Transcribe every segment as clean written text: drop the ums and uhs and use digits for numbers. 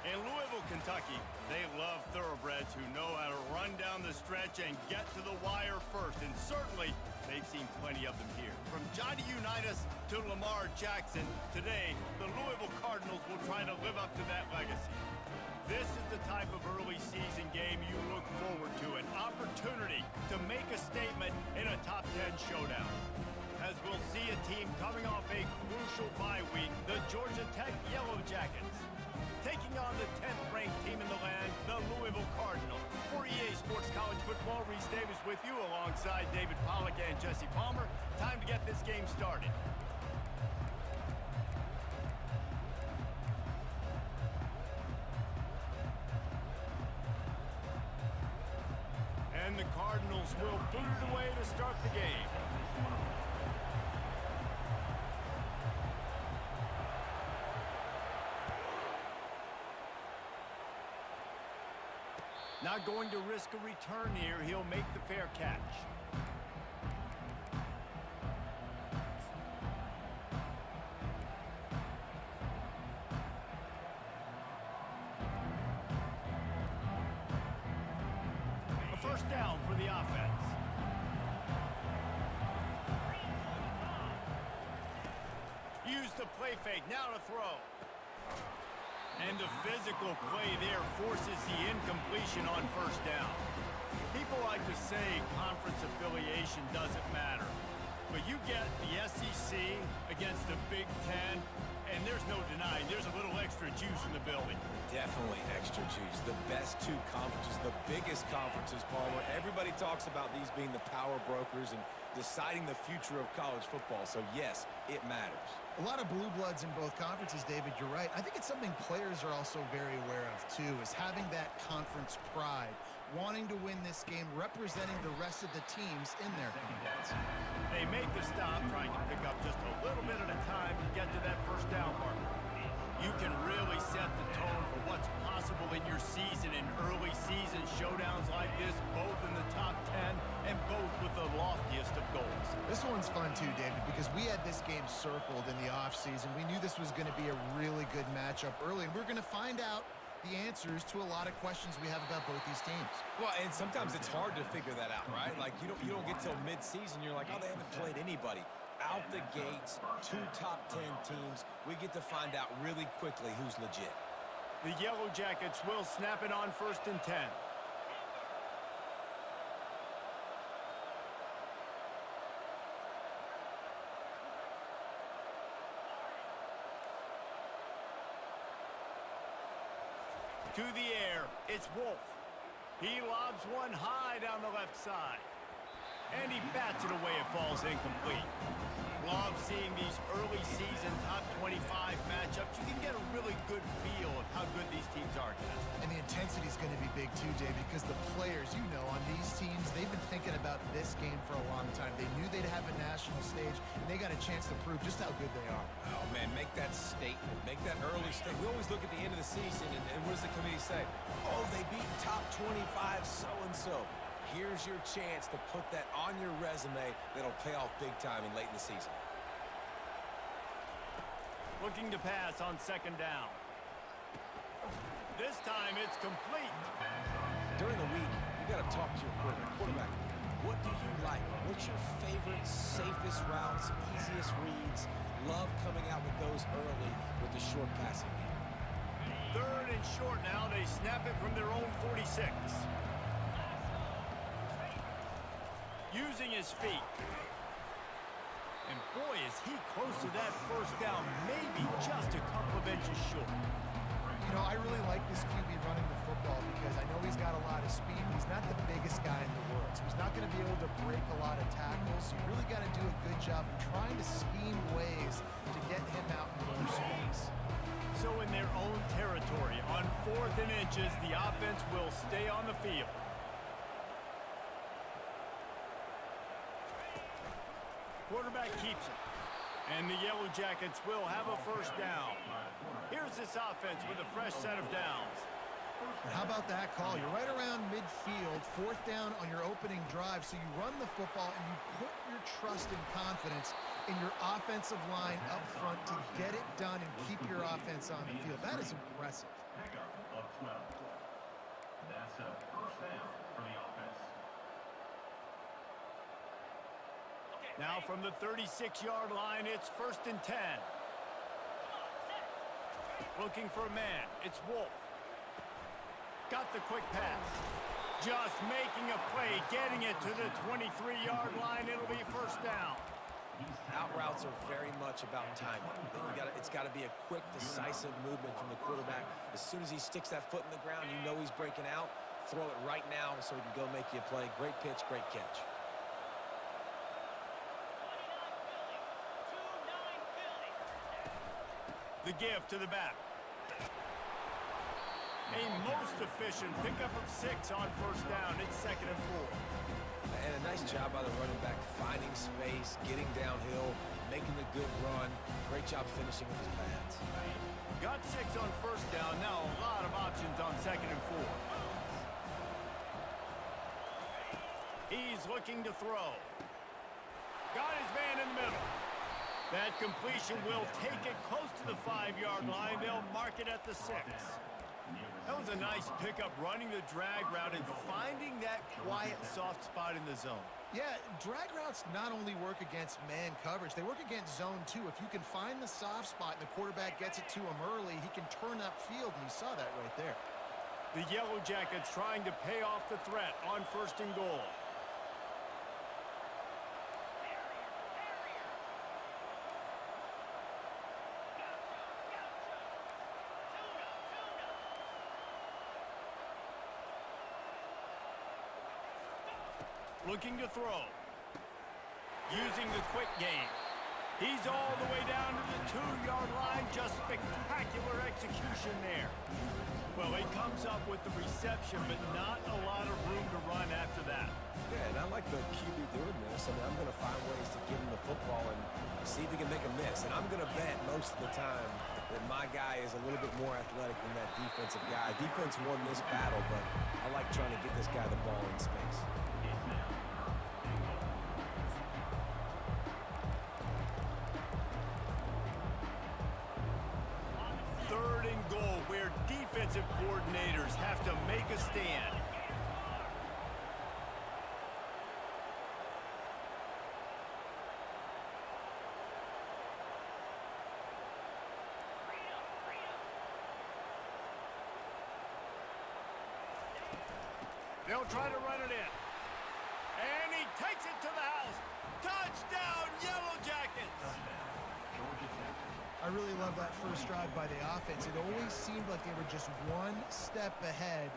In Louisville, Kentucky, they love thoroughbreds who know how to run down the stretch and get to the wire first, and certainly they've seen plenty of them here. From Johnny Unitas to Lamar Jackson, today the Louisville Cardinals will try to live up to that legacy. This is the type of early season game you look forward to, an opportunity to make a statement in a top 10 showdown. As we'll see a team coming off a crucial bye week, the Georgia Tech Yellow Jackets, taking on the 10th-ranked team in the land, the Louisville Cardinals. For EA Sports College Football, Reese Davis with you alongside David Pollack and Jesse Palmer. Time to get this game started. And the Cardinals will boot it away to start the game. Not going to risk a return here. He'll make the fair catch. A first down for the offense. Use the play fake. Now to throw. And the physical play there forces the incompletion on first down. People like to say conference affiliation doesn't matter. But you get the SEC against the Big Ten, and there's no denying there's a little extra juice in the building. Definitely extra juice. The best two conferences, the biggest conferences, Palmer. Everybody talks about these being the power brokers and deciding the future of college football. So, yes, it matters. A lot of blue bloods in both conferences, David, you're right. I think it's something players are also very aware of, too, is having that conference pride, wanting to win this game, representing the rest of the teams in their conference. They make the stop, trying to pick up just a little bit at a time to get to that first down marker. You can really set the tone for what's possible in your season in early season showdowns like this, both in the top 10 and both with the loftiest of goals. This one's fun too, David, because we had this game circled in the offseason. We knew this was going to be a really good matchup early, and we're going to find out the answers to a lot of questions we have about both these teams. Well, and sometimes it's hard to figure that out, right? Like, you don't get till mid-season, you're like, oh, they haven't played anybody. Out the gates, two top 10 teams. We get to find out really quickly who's legit. The Yellow Jackets will snap it on 1st and 10. To the air, it's Wolf. He lobs one high down the left side. And he bats it away. It falls incomplete. Love seeing these early season top 25 matchups. You can get a really good feel of how good these teams are, guys. And the intensity is going to be big too, David, because the players, you know, on these teams, they've been thinking about this game for a long time. They knew they'd have a national stage, and they got a chance to prove just how good they are. Oh, man, make that statement. Make that early statement. We always look at the end of the season, and what does the committee say? Oh, they beat top 25 so-and-so. Here's your chance to put that on your resume that'll pay off big time and late in the season. Looking to pass on 2nd down. This time it's complete. During the week, you got to talk to your quarterback. What do you like? What's your favorite, safest routes, easiest reads? Love coming out with those early with the short passing game. 3rd and short now. They snap it from their own 46. Using his feet. And boy, is he close to that first down, maybe just a couple of inches short. You know, I really like this QB running the football because I know he's got a lot of speed. He's not the biggest guy in the world, so he's not going to be able to break a lot of tackles. So you really got to do a good job of trying to scheme ways to get him out in more space. So in their own territory, on 4th and inches, the offense will stay on the field. Quarterback keeps it. And the Yellow Jackets will have a first down. Here's this offense with a fresh set of downs. And how about that call? You're right around midfield, 4th down on your opening drive, so you run the football and you put your trust and confidence in your offensive line up front to get it done and keep your offense on the field. That is impressive. Pickup of 12. That's a first down for the offense. Now from the 36-yard line, it's 1st and 10. Looking for a man. It's Wolf. Got the quick pass. Just making a play, getting it to the 23-yard line. It'll be 1st down. Out routes are very much about timing. It's got to be a quick, decisive movement from the quarterback. As soon as he sticks that foot in the ground, you know he's breaking out. Throw it right now so he can go make you a play. Great pitch, great catch. The give to the back. A most efficient pickup of 6 on 1st down. It's 2nd and 4. And a nice job by the running back, finding space, getting downhill, making the good run. Great job finishing with his pads. Got 6 on 1st down. Now a lot of options on 2nd and 4. He's looking to throw. Got his man in the middle. That completion will take it close to the 5-yard line. They'll mark it at the 6. That was a nice pickup, running the drag route and finding that quiet, soft spot in the zone. Yeah, drag routes not only work against man coverage, they work against zone too. If you can find the soft spot and the quarterback gets it to him early, he can turn upfield, and you saw that right there. The Yellow Jackets trying to pay off the threat on 1st and goal. Looking to throw. Using the quick game. He's all the way down to the 2-yard line. Just spectacular execution there. Well, he comes up with the reception, but not a lot of room to run after that. Yeah, and I like the QB doing this. I mean, I'm going to find ways to give him the football and see if he can make a miss. And I'm going to bet most of the time that my guy is a little bit more athletic than that defensive guy. Defense won this battle, but I like trying to get this guy the ball in space. 3rd and goal, where defensive coordinators have to make a stand. They'll try to run it in. And he takes it to the house. Touchdown, Yellow Jackets! I really love that first drive by the offense. It always seemed like they were just one step ahead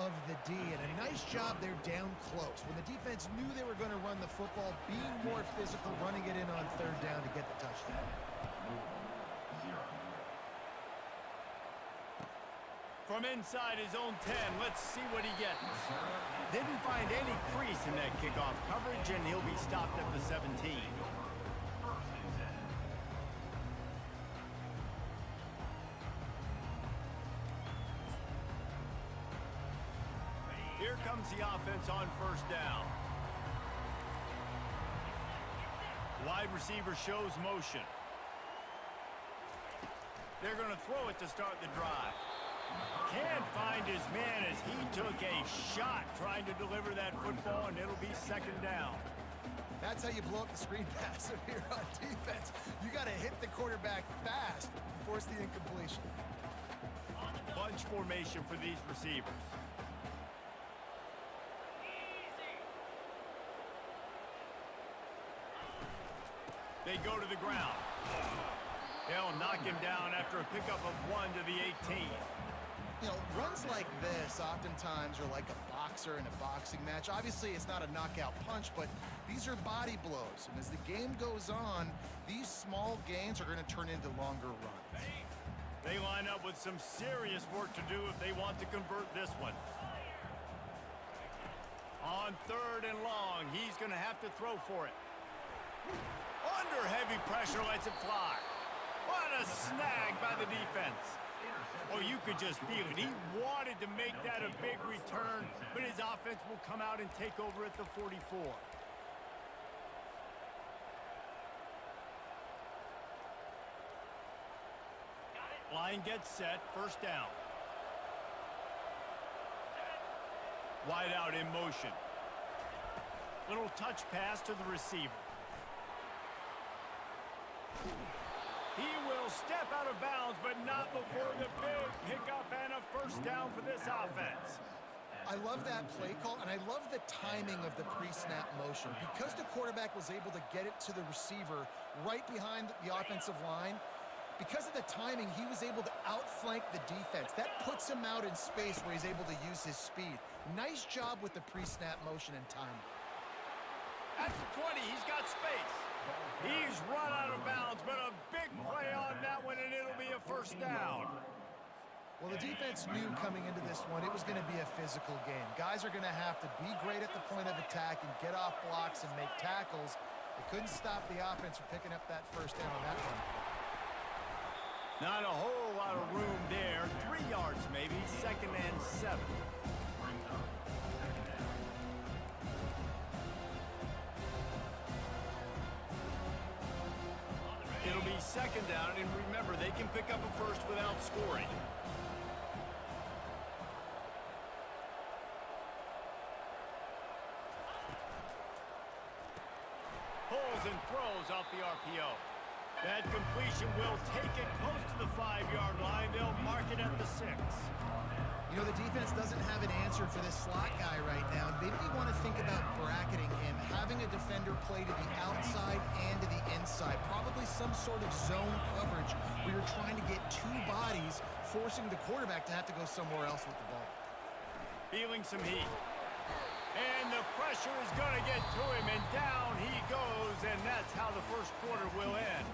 of the D, and a nice job there down close. When the defense knew they were going to run the football, being more physical, running it in on 3rd down to get the touchdown. From inside his own 10, let's see what he gets. Didn't find any crease in that kickoff coverage, and he'll be stopped at the 17. Here comes the offense on 1st down. Wide receiver shows motion. They're going to throw it to start the drive. Can't find his man as he took a shot trying to deliver that football, and it'll be 2nd down. That's how you blow up the screen pass if you're on defense. You got to hit the quarterback fast and force the incompletion. Bunch formation for these receivers. They go to the ground. They'll knock him down after a pickup of 1 to the 18. You know, runs like this oftentimes are like a boxer in a boxing match. Obviously, it's not a knockout punch, but these are body blows. And as the game goes on, these small gains are going to turn into longer runs. They line up with some serious work to do if they want to convert this one. On 3rd and long, he's going to have to throw for it. Under heavy pressure, lets it fly. What a snag by the defense. Oh, you could just feel it. He wanted to make that a big return, but his offense will come out and take over at the 44. Line gets set, first down. Wide out in motion. Little touch pass to the receiver. He will step out of bounds, but not before the big pickup and a first down for this offense. I love that play call, and I love the timing of the pre-snap motion. Because the quarterback was able to get it to the receiver right behind the offensive line, because of the timing, he was able to outflank the defense. That puts him out in space where he's able to use his speed. Nice job with the pre-snap motion and timing. At the 20, he's got space. He's run out of bounds, but a big play on that one, and it'll be a first down. Well, the defense knew coming into this one it was going to be a physical game. Guys are going to have to be great at the point of attack and get off blocks and make tackles. They couldn't stop the offense from picking up that first down on that one. Not a whole lot of room there. 3 yards maybe, 2nd and 7. It'll be 2nd down, and remember, they can pick up a first without scoring. Pulls and throws off the RPO. That completion will take it close to the 5-yard line. They'll mark it at the 6. You know, the defense doesn't have an answer for this slot guy right now. Maybe you want to think about bracketing him, having a defender play to the outside and to the inside. Probably some sort of zone coverage where you're trying to get 2 bodies, forcing the quarterback to have to go somewhere else with the ball. Feeling some heat. And the pressure is going to get to him, and down he goes, and that's how the first quarter will end.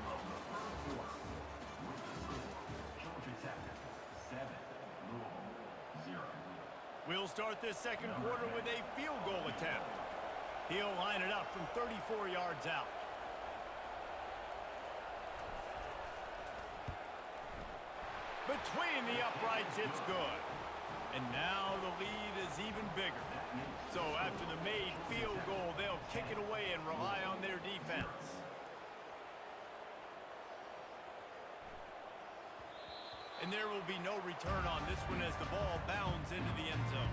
We'll start this second quarter with a field goal attempt. He'll line it up from 34 yards out. Between the uprights, it's good. And now the lead is even bigger. So after the made field goal, they'll kick it away and rely on their defense. And there will be no return on this one as the ball bounds into the end zone.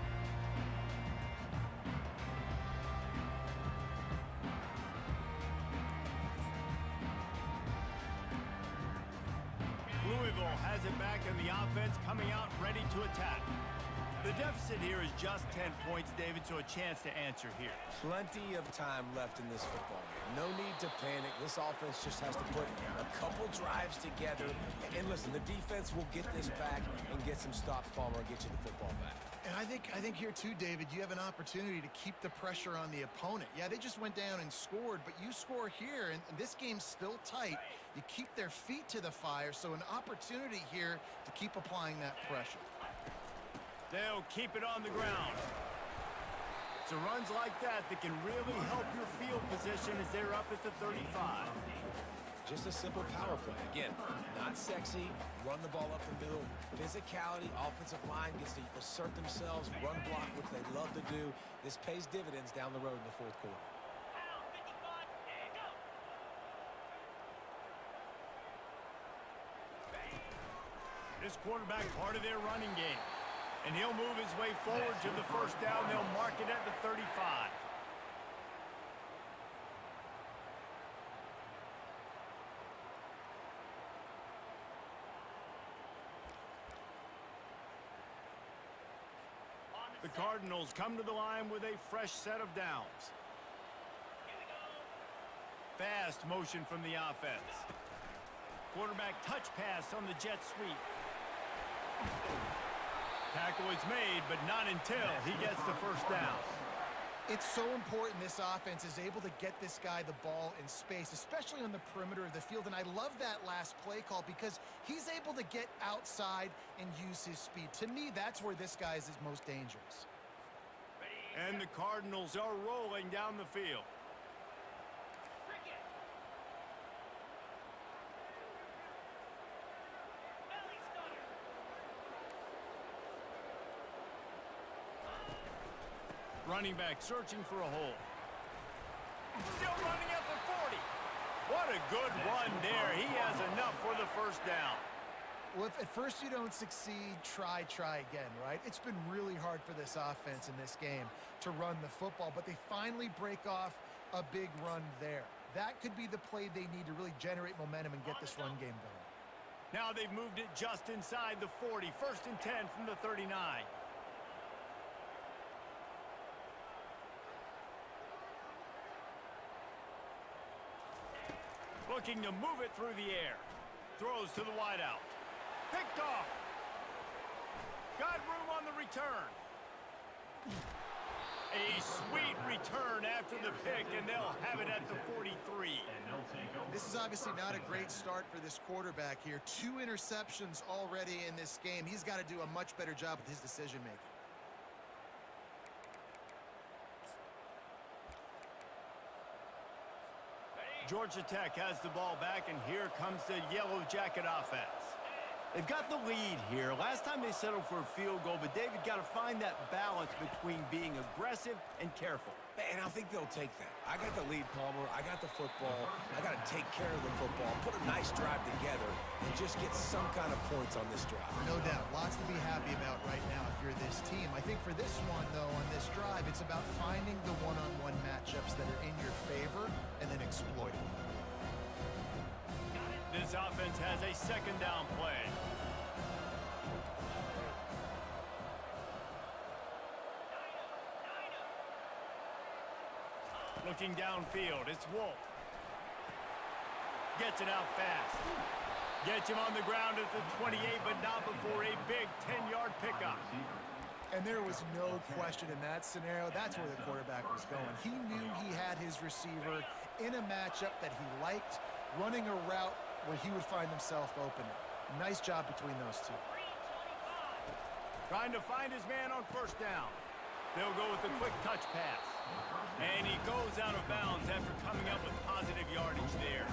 Louisville has it back, and the offense coming out ready to attack. The deficit here is just 10 points, David, so a chance to answer here. Plenty of time left in this football game. No need to panic. This offense just has to put a couple drives together. And listen, the defense will get this back and get some stops, Palmer, and get you the football back. And I think here too, David, you have an opportunity to keep the pressure on the opponent. Yeah, they just went down and scored, but you score here, and this game's still tight. You keep their feet to the fire, so an opportunity here to keep applying that pressure. They'll keep it on the ground. It's runs like that can really help your field position as they're up at the 35. Just a simple power play. Again, not sexy. Run the ball up the middle. Physicality, offensive line gets to assert themselves, run block, which they love to do. This pays dividends down the road in the fourth quarter. This quarterback part of their running game. And he'll move his way forward to the first down. They'll mark it at the 35. The Cardinals come to the line with a fresh set of downs. Fast motion from the offense. Quarterback touch pass on the jet sweep. Tackle is made, but not until he gets the first down. It's so important this offense is able to get this guy the ball in space, especially on the perimeter of the field. And I love that last play call because he's able to get outside and use his speed. To me, that's where this guy is his most dangerous. And the Cardinals are rolling down the field. Running back searching for a hole. Still running at the 40. What a good run there. He has enough for the first down. Well, if at first you don't succeed, try again, right? It's been really hard for this offense in this game to run the football, but they finally break off a big run there. That could be the play they need to really generate momentum and get this run game going. Now they've moved it just inside the 40. 1st and 10 from the 39. Looking to move it through the air. Throws to the wideout. Picked off. Got room on the return. A sweet return after the pick, and they'll have it at the 43. This is obviously not a great start for this quarterback here. 2 interceptions already in this game. He's got to do a much better job with his decision-making. Georgia Tech has the ball back, and here comes the Yellow Jacket offense. They've got the lead here. Last time they settled for a field goal, but David got to find that balance between being aggressive and careful. And I think they'll take that. I got the lead, Palmer. I got the football. I got to take care of the football, put a nice drive together, and just get some kind of points on this drive. No doubt. Lots to be happy about right now if you're this team. I think for this one, though, on this drive, it's about finding the one-on-one matchups that are in your favor and then exploiting them. This offense has a 2nd down play. Looking downfield, it's Wolf. Gets it out fast. Gets him on the ground at the 28, but not before a big 10-yard pickup. And there was no question in that scenario. That's where the quarterback was going. He knew he had his receiver in a matchup that he liked, running a route where he would find himself open. Nice job between those two. Trying to find his man on 1st down. They'll go with a quick touch pass. And he goes out of bounds after coming up with positive yardage there.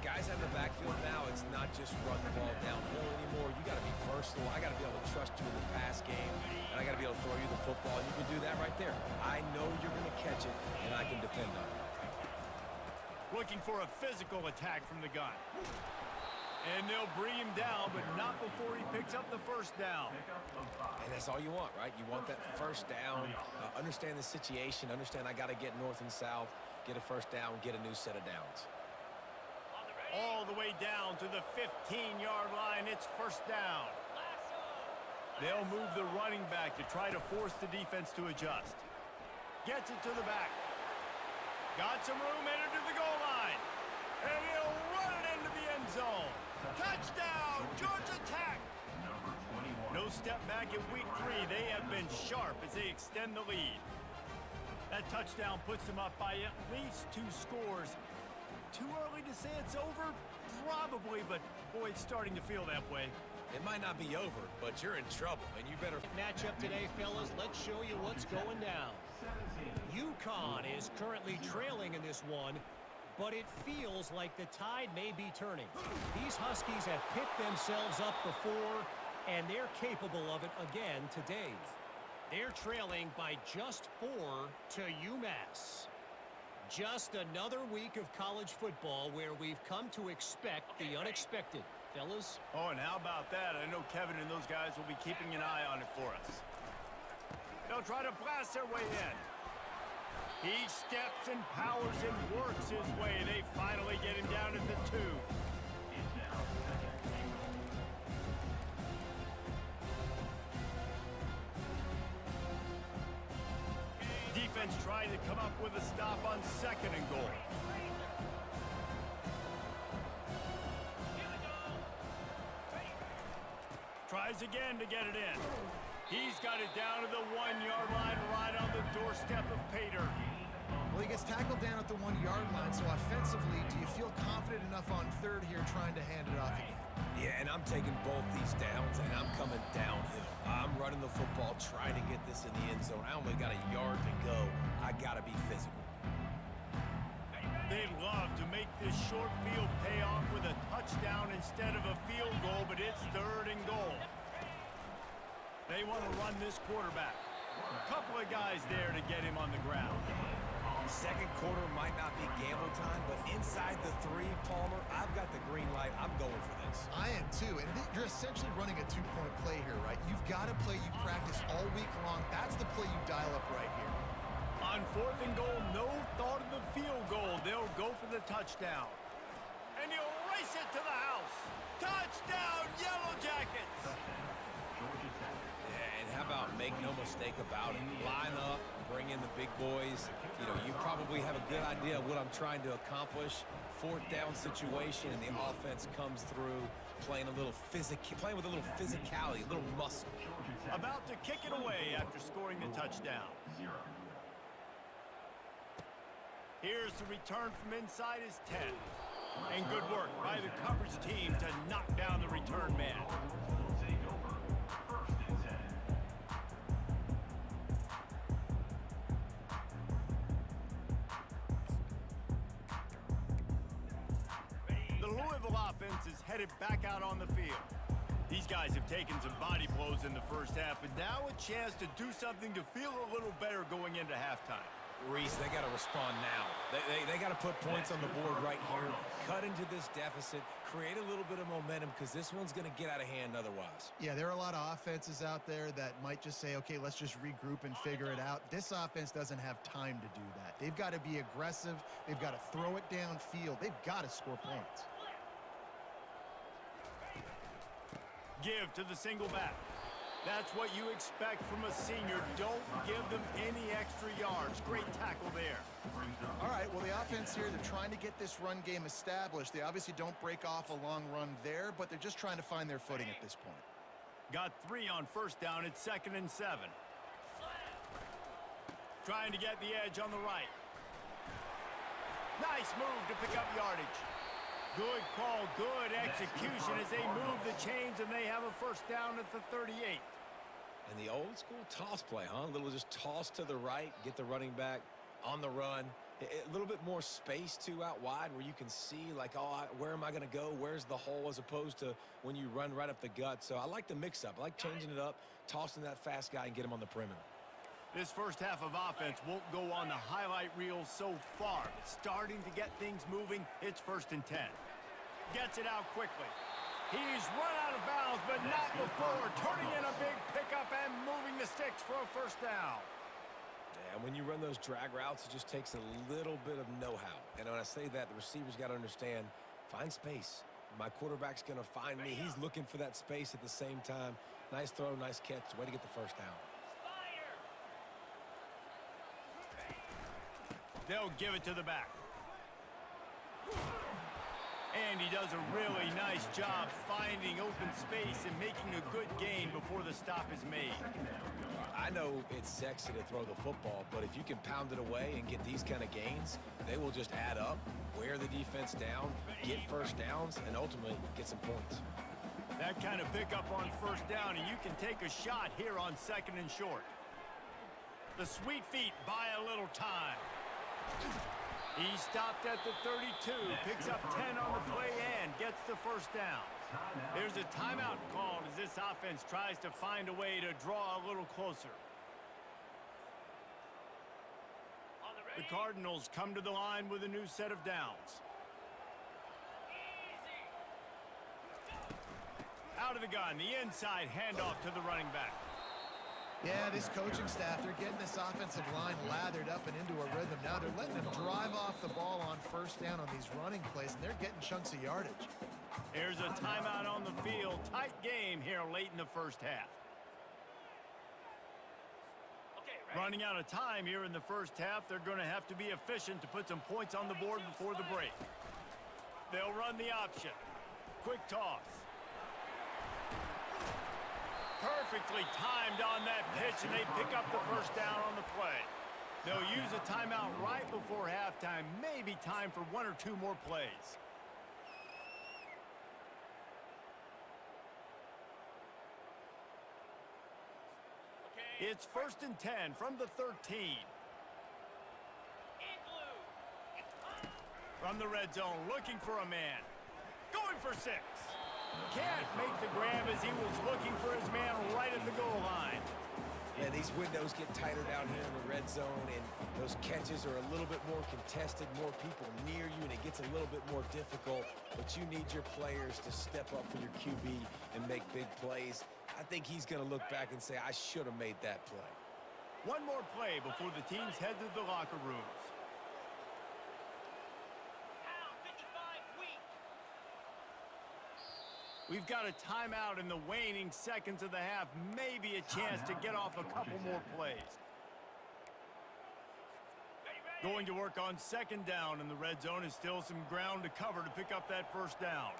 Guys out in the backfield now, it's not just run the ball downhill anymore. You got to be versatile. I got to be able to trust you in the pass game, and I got to be able to throw you the football, and you can do that right there. I know you're going to catch it, and I can depend on it. Looking for a physical attack from the gun. And they'll bring him down, but not before he picks up the 1st down. And that's all you want, right? You want that 1st down, understand the situation, understand I got to get north and south, get a 1st down, get a new set of downs. All the way down to the 15-yard line. It's 1st down. They'll move the running back to try to force the defense to adjust. Gets it to the back. Got some room, entered to the goal line. And he'll run it into the end zone. Touchdown, Georgia Tech. No step back in week 3. They have been sharp as they extend the lead. That touchdown puts them up by at least 2 scores. Too early to say it's over? Probably, but boy, it's starting to feel that way. It might not be over, but you're in trouble, and you better... Matchup today, fellas. Let's show you what's going down. UConn is currently trailing in this one, but it feels like the tide may be turning. These Huskies have picked themselves up before, and they're capable of it again today. They're trailing by just 4 to UMass. Just another week of college football where we've come to expect the unexpected. Fellas? Oh, and how about that? I know Kevin and those guys will be keeping an eye on it for us. They'll try to blast their way in. He steps and powers and works his way. They finally get him down at the 2. Defense trying to come up with a stop on 2nd and goal. Tries again to get it in. He's got it down to the 1-yard line, right on the doorstep of Pater. Well, he gets tackled down at the 1-yard line, so offensively, do you feel confident enough on 3rd here trying to hand it off again? Yeah, and I'm taking both these downs, and I'm coming downhill. I'm running the football, trying to get this in the end zone. I only got a yard to go. I got to be physical. They'd love to make this short field pay off with a touchdown instead of a field goal, but it's 3rd and goal. They want to run this quarterback. A couple of guys there to get him on the ground. 2nd quarter might not be gamble time, but inside the 3, Palmer, I've got the green light. I'm going for this. I am too, and you're you're essentially running a two-point play here, right? You've got a play you've practiced all week long. That's the play you dial up right here. On 4th and goal, no thought of the field goal. They'll go for the touchdown. And he'll race it to the house. Touchdown, Yellow Jackets! Yeah, and how about make no mistake about it? Line up, bring in the big boys. You know, you probably have a good idea of what I'm trying to accomplish. 4th down situation, and the offense comes through playing with a little physicality, a little muscle. About to kick it away after scoring the touchdown. Here's the return from inside his 10. And good work by the coverage team to knock down the return man. Take over. 1st and 10. The Louisville offense is headed back out on the field. These guys have taken some body blows in the first half, and now a chance to do something to feel a little better going into halftime. Reese, they got to respond now. They got to put points on the board right here, cut into this deficit, create a little bit of momentum, because this one's going to get out of hand otherwise. Yeah, there are a lot of offenses out there that might just say, okay, let's just regroup and figure it out. This offense doesn't have time to do that. They've got to be aggressive. They've got to throw it downfield. They've got to score points. Give to the single back. That's what you expect from a senior. Don't give them any extra yards. Great tackle there. All right, well, the offense here, they're trying to get this run game established. They obviously don't break off a long run there, but they're just trying to find their footing at this point. Got 3 on 1st down. It's 2nd and 7. Trying to get the edge on the right. Nice move to pick up yardage. Good call, good execution as they move the chains, and they have a 1st down at the 38. And the old school toss play, huh? A little just toss to the right, get the running back on the run. A little bit more space, too, out wide where you can see, like, oh, where am I going to go? Where's the hole, as opposed to when you run right up the gut. So I like the mix-up. I like changing it up, tossing that fast guy and get him on the perimeter. This first half of offense won't go on the highlight reel so far. But starting to get things moving, it's 1st and 10. Gets it out quickly. He's run out of bounds, but not before. Turning in a big pickup and moving the sticks for a 1st down. Yeah, when you run those drag routes, it just takes a little bit of know-how. And when I say that, the receivers got to understand, find space. My quarterback's going to find me. He's looking for that space at the same time. Nice throw, nice catch. Way to get the 1st down. They'll give it to the back. And he does a really nice job finding open space and making a good gain before the stop is made. I know it's sexy to throw the football, but if you can pound it away and get these kind of gains, they will just add up, wear the defense down, get 1st downs, and ultimately get some points. That kind of pickup on 1st down, and you can take a shot here on 2nd and short. The sweet feet buy a little time. He stopped at the 32, picks up 10 on the play and gets the 1st down. There's a timeout called as this offense tries to find a way to draw a little closer. The Cardinals come to the line with a new set of downs. Out of the gun, the inside handoff to the running back. Yeah, this coaching staff, they're getting this offensive line lathered up and into a rhythm. Now they're letting them drive off the ball on 1st down on these running plays, and they're getting chunks of yardage. There's a timeout on the field. Tight game here late in the 1st half. Running out of time here in the 1st half. They're going to have to be efficient to put some points on the board before the break. They'll run the option. Quick toss. Perfectly timed on that pitch, and they pick up the 1st down on the play. They'll use a timeout right before halftime. Maybe time for 1 or 2 more plays. It's 1st and 10 from the 13. From the red zone, looking for a man. Going for 6. Can't make the grab as he was looking for his man right at the goal line. Man, these windows get tighter down here in the red zone, and those catches are a little bit more contested, more people near you, and it gets a little bit more difficult. But you need your players to step up for your QB and make big plays. I think he's going to look back and say, I should have made that play. One more play before the teams head to the locker rooms. We've got a timeout in the waning seconds of the half. Maybe a chance to get off a couple more plays. Going to work on second down in the red zone is still some ground to cover to pick up that first down.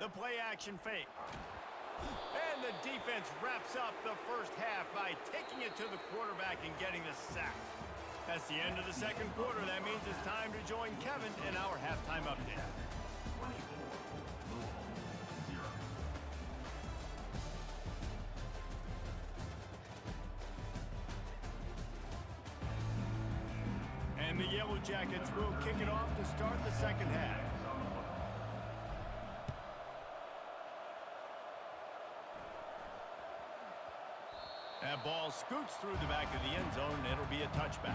The play action fake. And the defense wraps up the first half by taking it to the quarterback and getting the sack. That's the end of the second quarter. That means it's time to join Kevin in our halftime update. 24, Louisville, 0. And the Yellow Jackets will kick it off to start the second half. That ball scoots through the back of the end zone, and it'll be a touchback.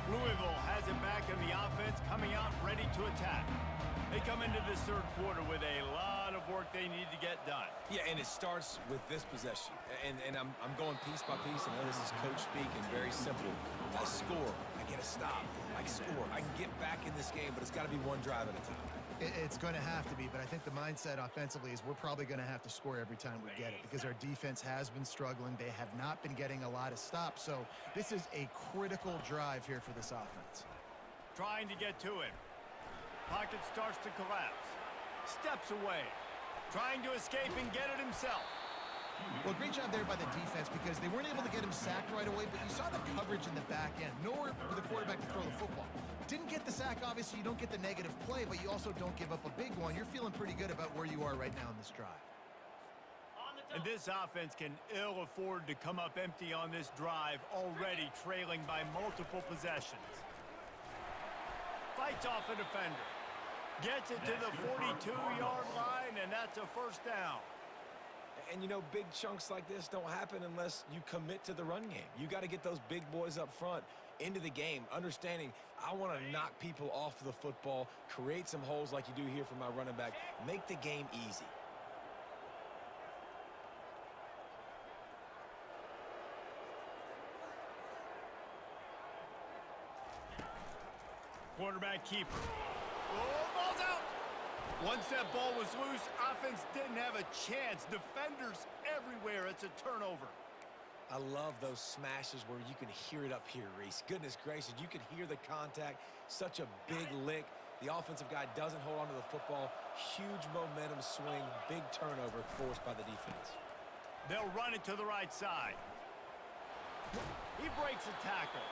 Louisville has it back in the offense, coming out ready to attack. They come into this third quarter with a lot of work they need to get done. Yeah, and it starts with this possession. And I'm going piece by piece. I know this is coach speak and very simple. I score, I get a stop. I score, I can get back in this game, but it's got to be one drive at a time. It's going to have to be, but I think the mindset offensively is we're probably going to have to score every time we get it because our defense has been struggling. They have not been getting a lot of stops, so this is a critical drive here for this offense. Trying to get to it. Pocket starts to collapse. Steps away. Trying to escape and get it himself. Well, great job there by the defense because they weren't able to get him sacked right away, but you saw the coverage in the back end. Nowhere for the quarterback to throw the football. Didn't get the sack, obviously. You don't get the negative play, but you also don't give up a big one. You're feeling pretty good about where you are right now in this drive. And this offense can ill afford to come up empty on this drive, already trailing by multiple possessions. Fights off a defender. Gets it to the 42-yard line, and that's a first down. And, you know, big chunks like this don't happen unless you commit to the run game. You got to get those big boys up front into the game, understanding I want to knock people off the football, create some holes like you do here for my running back, make the game easy. Quarterback keeper. Oh, ball's out. Once that ball was loose, offense didn't have a chance. Defenders everywhere. It's a turnover. I love those smashes where you can hear it up here, Reese. Goodness gracious, you can hear the contact. Such a big lick. The offensive guy doesn't hold on to the football. Huge momentum swing. Big turnover forced by the defense. They'll run it to the right side. He breaks a tackle.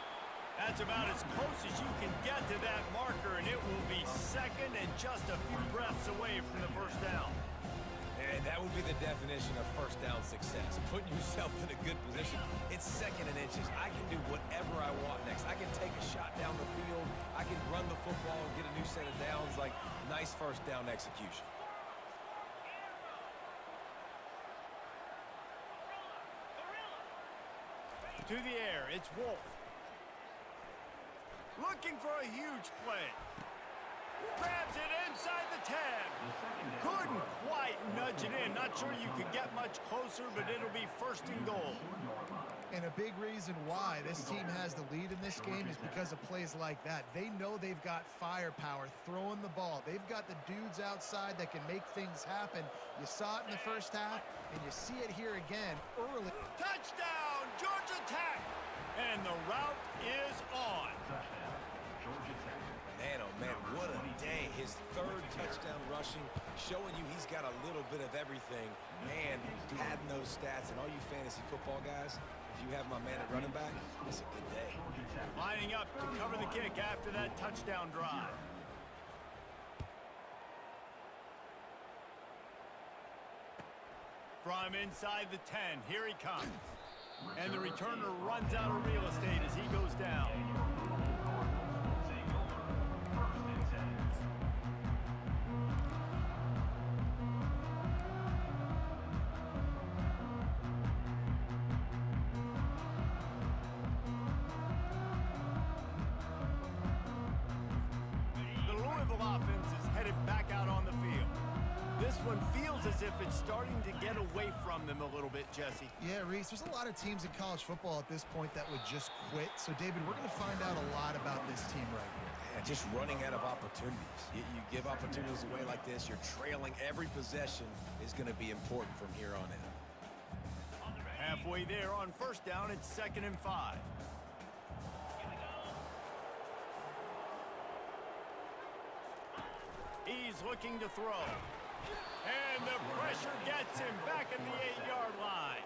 That's about as close as you can get to that marker, and it will be second and just a few breaths away from the first down. And that would be the definition of first down success. Putting yourself in a good position. It's second and inches. I can do whatever I want next. I can take a shot down the field. I can run the football and get a new set of downs. Like, nice first down execution. To the air, it's Wolf. Looking for a huge play. Grabs it inside the 10. Couldn't quite nudge it in. Not sure you could get much closer, but it'll be first and goal. And a big reason why this team has the lead in this game is because of plays like that. They know they've got firepower throwing the ball. They've got the dudes outside that can make things happen. You saw it in the first half, and you see it here again early. Touchdown, Georgia Tech! And the route is on. Touchdown, Georgia Tech. Man, oh man, what a day. His third touchdown rushing, showing you he's got a little bit of everything. Man, padding those stats, and all you fantasy football guys, if you have my man at running back, it's a good day. Lining up to cover the kick after that touchdown drive. From inside the 10, here he comes. And the returner runs out of real estate as he goes down. The Louisville offense is headed back out on the field. This one feels as if it's starting to get away from them a little bit, Jesse. Yeah, Reese, there's a lot of teams in college football at this point that would just quit. So, David, we're going to find out a lot about this team right here. Yeah, just running out of opportunities. You give opportunities away like this, you're trailing. Every possession is going to be important from here on in. Halfway there on first down, it's 2nd and 5. He's looking to throw. And the pressure gets him back in the 8-yard line.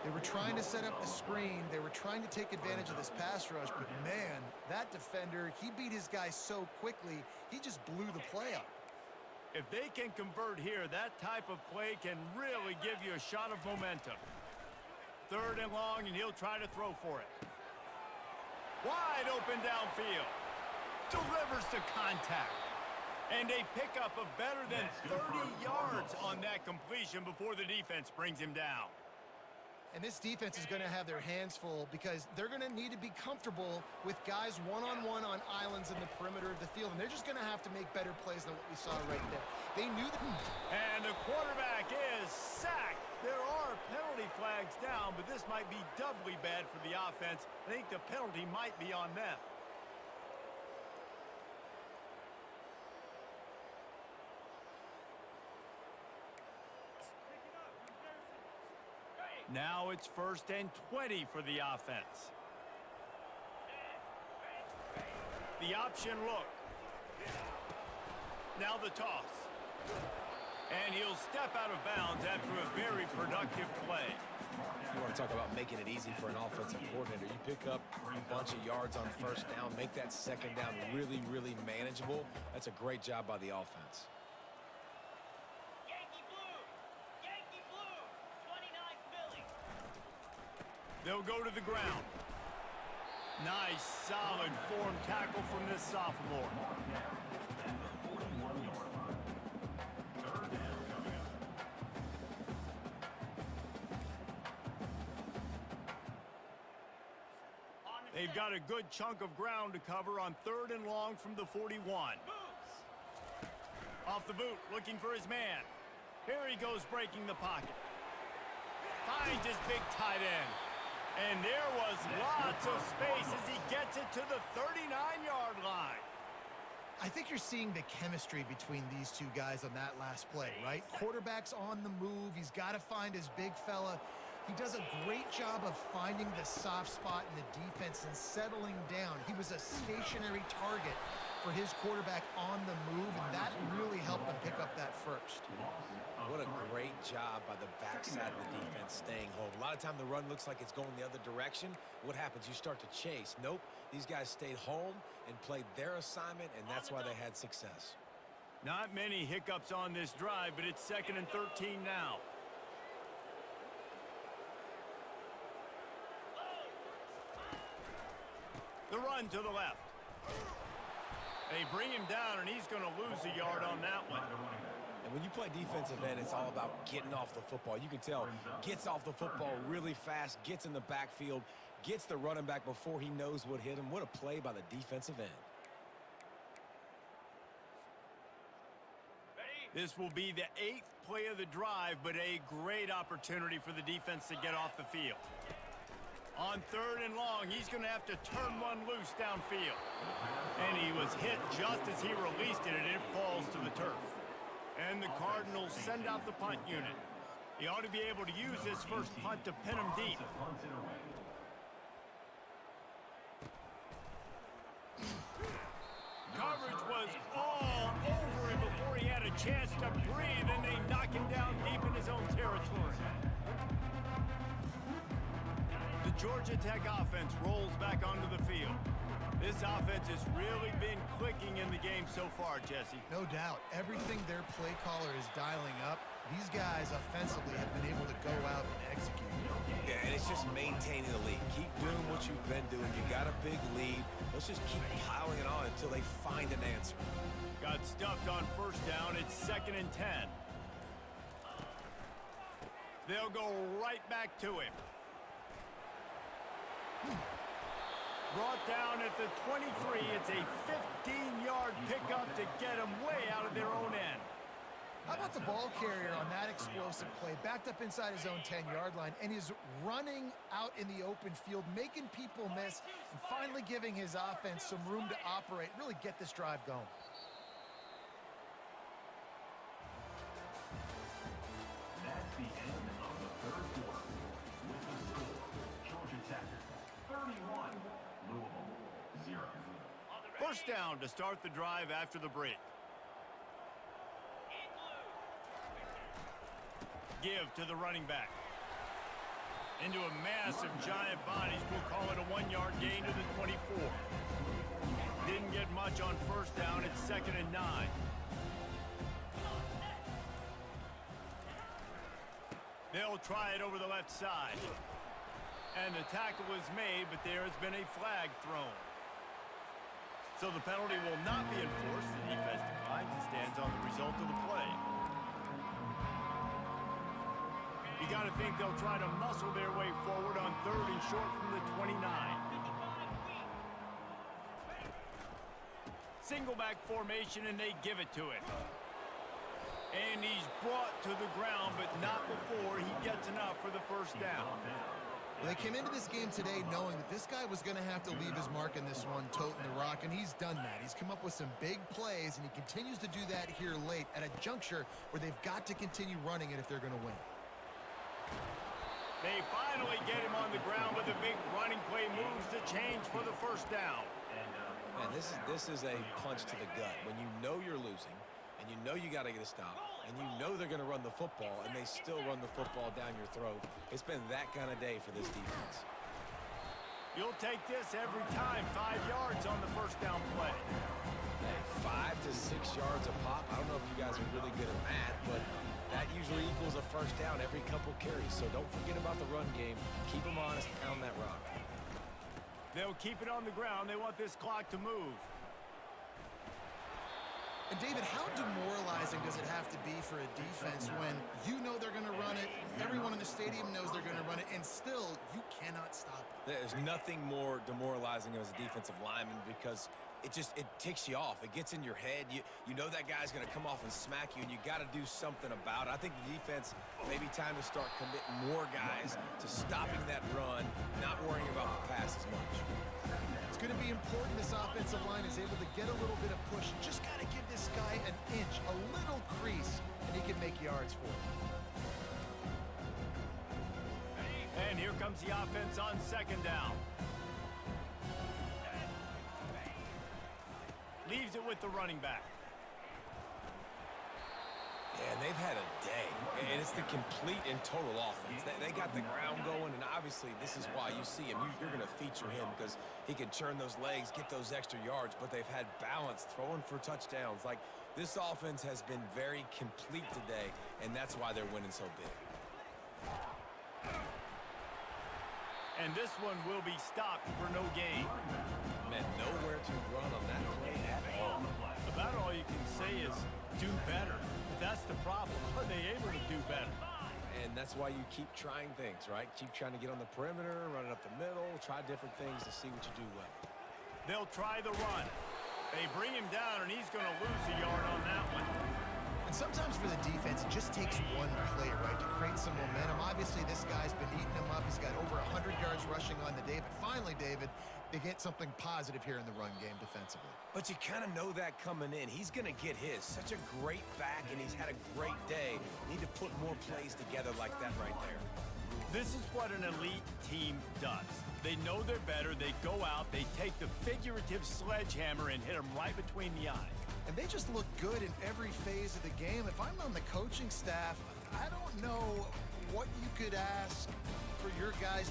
They were trying to set up the screen. They were trying to take advantage of this pass rush. But, man, that defender, he beat his guy so quickly, he just blew the play up. If they can convert here, that type of play can really give you a shot of momentum. 3rd and long, and he'll try to throw for it. Wide open downfield. Delivers to contact. And a pickup of better than 30 yards on that completion before the defense brings him down. And this defense is going to have their hands full because they're going to need to be comfortable with guys one-on-one on islands in the perimeter of the field. And they're just going to have to make better plays than what we saw right there. They knew that. And the quarterback is sacked. There are penalty flags down, but this might be doubly bad for the offense. I think the penalty might be on them. Now it's 1st and 20 for the offense. The option look. Now the toss. And he'll step out of bounds after a very productive play. You want to talk about making it easy for an offensive coordinator. You pick up a bunch of yards on 1st down, make that 2nd down really, really manageable. That's a great job by the offense. They'll go to the ground. Nice, solid form tackle from this sophomore. They've got a good chunk of ground to cover on 3rd and long from the 41. Off the boot, looking for his man. Here he goes, breaking the pocket. Finds his big tight end. And there was lots of space as he gets it to the 39-yard line. I think you're seeing the chemistry between these two guys on that last play, right? Quarterback's on the move. He's got to find his big fella. He does a great job of finding the soft spot in the defense and settling down. He was a stationary target for his quarterback on the move, and that really helped him pick up that first. What a great job by the backside of the defense staying home. A lot of time the run looks like it's going the other direction. What happens? You start to chase. Nope. These guys stayed home and played their assignment, and that's why they had success. Not many hiccups on this drive, but it's 2nd and 13 now. The run to the left. They bring him down, and he's going to lose a yard on that one. And when you play defensive end, it's all about getting off the football. You can tell, gets off the football really fast, gets in the backfield, gets the running back before he knows what hit him. What a play by the defensive end. This will be the 8th play of the drive, but a great opportunity for the defense to get off the field. On 3rd and long, he's going to have to turn one loose downfield. And he was hit just as he released it, and it falls to the turf. And the Cardinals send out the punt unit. He ought to be able to use this first punt to pin him deep. Coverage was all over him before he had a chance to breathe, and they knock him down deep in his own territory. The Georgia Tech offense rolls back onto the field. This offense has really been clicking in the game so far, Jesse. No doubt. Everything their play caller is dialing up, these guys offensively have been able to go out and execute. Yeah, and it's just maintaining the lead. Keep doing what you've been doing. You got a big lead. Let's just keep piling it on until they find an answer. Got stuffed on first down. It's 2nd and 10. They'll go right back to him. Brought down at the 23. It's a 15-yard pickup to get them way out of their own end. How about the ball carrier on that explosive play? Backed up inside his own 10-yard line and is running out in the open field, making people miss, and finally giving his offense some room to operate, really get this drive going. That's the end of the third quarter. With the score, Georgia Tech 31, Louisville 0. First down to start the drive after the break. Give to the running back. Into a massive giant bodies. We'll call it a 1-yard gain to the 24. Didn't get much on first down. It's 2nd and 9. They'll try it over the left side. And the tackle was made, but there has been a flag thrown. So the penalty will not be enforced. The defense declines and stands on the result of the play. You got to think they'll try to muscle their way forward on 3rd and short from the 29. Single back formation, and they give it to him. And he's brought to the ground, but not before he gets enough for the first down. They came into this game today knowing that this guy was going to have to leave his mark in this one, toting the rock, and he's done that. He's come up with some big plays, and he continues to do that here late at a juncture where they've got to continue running it if they're going to win. They finally get him on the ground with a big running play, moves the change for the first down. Man, this is a punch to the gut. When you know you're losing, and you know you got to get a stop, and you know they're going to run the football, and they still run the football down your throat. It's been that kind of day for this defense. You'll take this every time. 5 yards on the first down play. Hey, 5 to 6 yards a pop. I don't know if you guys are really good at math, but that usually equals a first down every couple carries. So don't forget about the run game. Keep them honest, pound that rock. They'll keep it on the ground. They want this clock to move. And David, how demoralizing does it have to be for a defense when you know they're going to run it, everyone in the stadium knows they're going to run it, and still you cannot stop it? There's nothing more demoralizing as a defensive lineman because it ticks you off. It gets in your head. You know that guy's going to come off and smack you, and you got to do something about it. I think the defense, maybe time to start committing more guys to stopping that run, not worrying about the pass as much. It's going to be important this offensive line is able to get a little bit of push. Just got to give this guy an inch, a little crease, and he can make yards for it. And here comes the offense on 2nd down. Leaves it with the running back. Yeah, and they've had a day, and it's the complete and total offense. They got the ground going, and obviously this is why you see him. You're going to feature him because he can churn those legs, get those extra yards, but they've had balance, throwing for touchdowns. Like, this offense has been very complete today, and that's why they're winning so big. And this one will be stopped for no gain. Man, nowhere to run on that play at all. About all you can say is do better. That's the problem. Are they able to do better? And that's why you keep trying things, right? Keep trying to get on the perimeter, run it up the middle, try different things to see what you do well. They'll try the run. They bring him down, and he's going to lose a yard on that one. And sometimes for the defense, it just takes one play, right, to create some momentum. Obviously, this guy's been eating them up. He's got over 100 yards rushing on the day. But finally, David, they get something positive here in the run game defensively. But you kind of know that coming in. He's going to get his. Such a great back, and he's had a great day. Need to put more plays together like that right there. This is what an elite team does. They know they're better. They go out. They take the figurative sledgehammer and hit them right between the eyes. And they just look good in every phase of the game. If I'm on the coaching staff, I don't know what you could ask for your guys